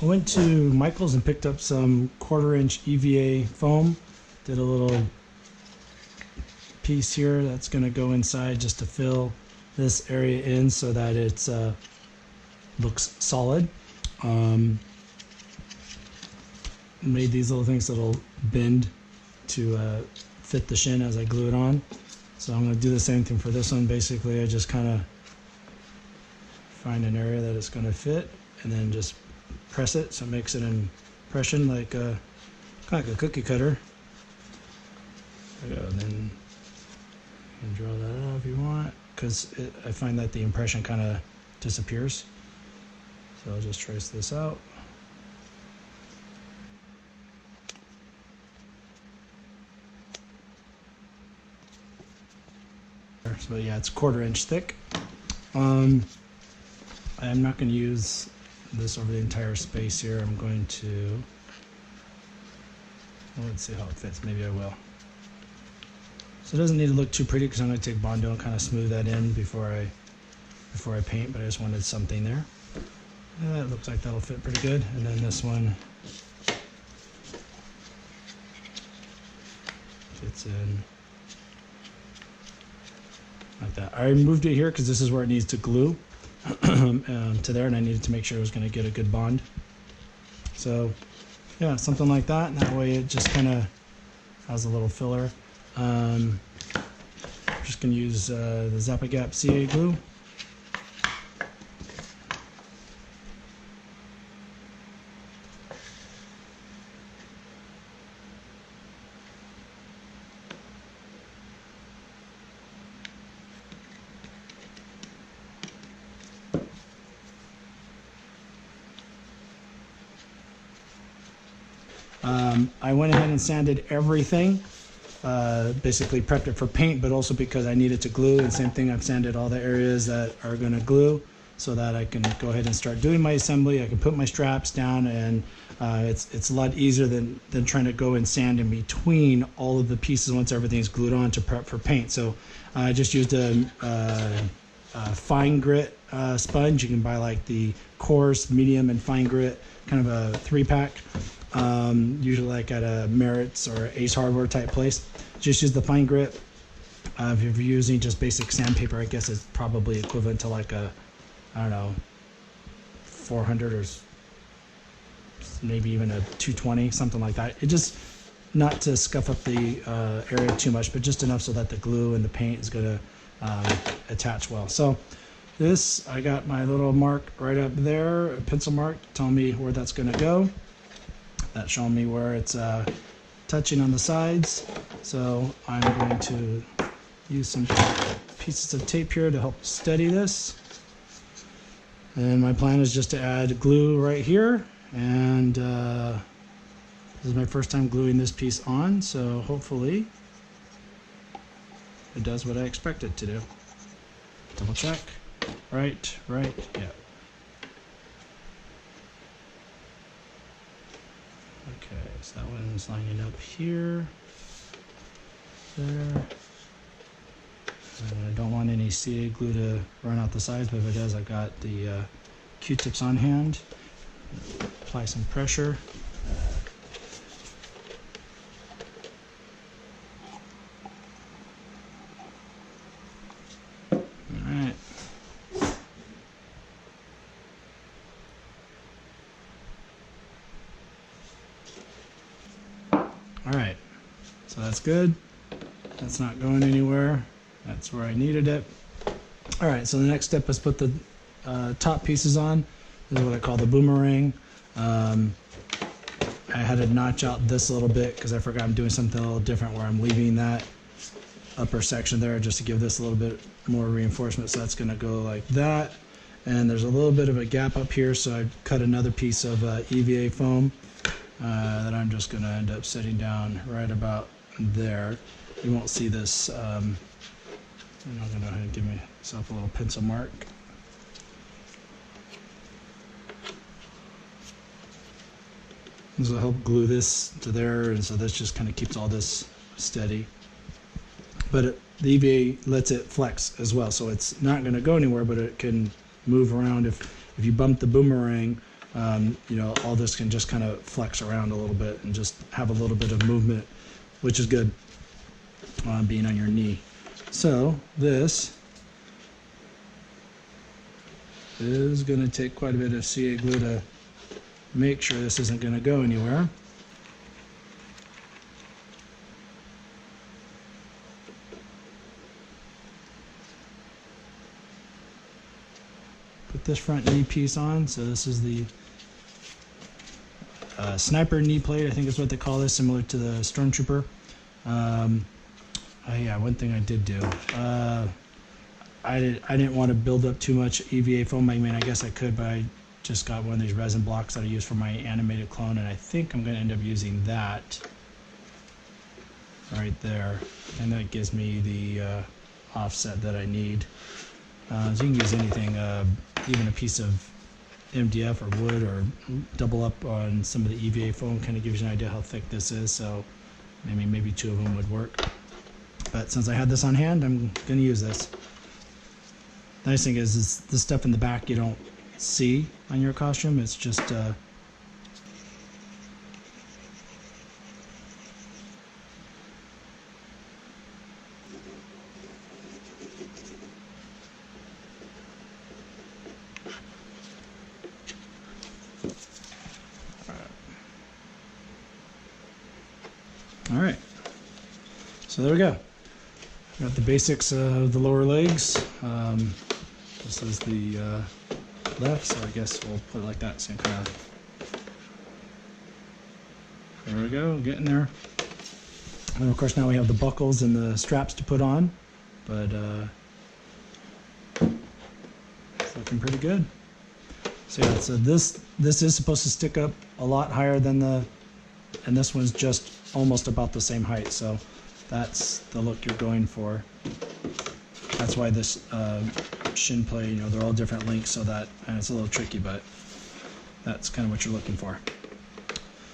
I went to Michael's and picked up some 1/4-inch EVA foam. Did a little piece here that's going to go inside just to fill this area in so that it looks solid. Made these little things that'll bend to fit the shin as I glue it on. So I'm going to do the same thing for this one. Basically, I just kind of find an area that it's going to fit and then just press it so it makes an impression like kind of like a cookie cutter. And then you can draw that out if you want, because I find that the impression kind of disappears. So I'll just trace this out. So yeah, it's 1/4-inch thick. I'm not going to use this over the entire space here. I'm going to, let's see how it fits. Maybe I will. So it doesn't need to look too pretty because I'm going to take Bondo and kind of smooth that in before I paint, but I just wanted something there. It looks like that'll fit pretty good. And then this one fits in like that. I moved it here because this is where it needs to glue to there, and I needed to make sure it was going to get a good bond. So yeah, something like that, and that way it just kind of has a little filler. I'm just going to use the Zap-A-Gap CA glue. I went ahead and sanded everything, basically prepped it for paint, but also because I needed to glue. And same thing, I've sanded all the areas that are going to glue so that I can go ahead and start doing my assembly. I can put my straps down, and it's a lot easier than trying to go and sand in between all of the pieces once everything's glued on to prep for paint. So I just used a fine grit sponge. You can buy like the coarse, medium, and fine grit, kind of a 3-pack. Usually like at a Merritt's or Ace Hardware type place. Just use the fine grit. If you're using just basic sandpaper, I guess it's probably equivalent to like a, I don't know, 400 or maybe even a 220, something like that. It just, not to scuff up the area too much, but just enough so that the glue and the paint is going to attach well. So this, I got my little mark right up there, a pencil mark telling me where that's going to go. That's showing me where it's touching on the sides. So I'm going to use some pieces of tape here to help steady this. And my plan is just to add glue right here. And this is my first time gluing this piece on, so hopefully it does what I expect it to do. Double check. Right, yeah. Okay, so that one's lining up here, there. And I don't want any CA glue to run out the sides, but if it does, I've got the Q-tips on hand. Apply some pressure. Alright. Alright, so that's good. That's not going anywhere. That's where I needed it. Alright, so the next step is put the top pieces on. This is what I call the boomerang. I had to notch out this a little bit because I forgot I'm doing something a little different where I'm leaving that upper section there just to give this a little bit more reinforcement. So that's going to go like that. And there's a little bit of a gap up here, so I cut another piece of EVA foam that I'm just going to end up setting down right about there. You won't see this. I'm going to go ahead and give myself a little pencil mark. This will help glue this to there, and so this just kind of keeps all this steady. But the EVA lets it flex as well, so it's not going to go anywhere, but it can move around. If you bump the boomerang, you know, all this can just kind of flex around a little bit and just have a little bit of movement, which is good being on your knee. So this is going to take quite a bit of CA glue to make sure this isn't going to go anywhere. Put this front knee piece on. So this is the sniper knee plate, I think is what they call this, similar to the Stormtrooper. Yeah, one thing I did do, I didn't want to build up too much EVA foam. I mean, I guess I could, but I just got one of these resin blocks that I use for my animated clone, and I think I'm going to end up using that right there, and that gives me the offset that I need. So you can use anything, even a piece of MDF or wood, or double up on some of the EVA foam. Kind of gives you an idea how thick this is, so maybe two of them would work. But since I had this on hand, I'm going to use this. The nice thing is the stuff in the back you don't see on your costume. It's just all right. So there we go. Got the basics of the lower legs. This is the left, so I guess we'll put it like that. Same kind of. There we go, getting there. And of course now we have the buckles and the straps to put on, but it's looking pretty good. So yeah, so this is supposed to stick up a lot higher than and this one's just almost about the same height. So that's the look you're going for. That's why this shin plate, you know, they're all different lengths, so that, and it's a little tricky, but that's kind of what you're looking for.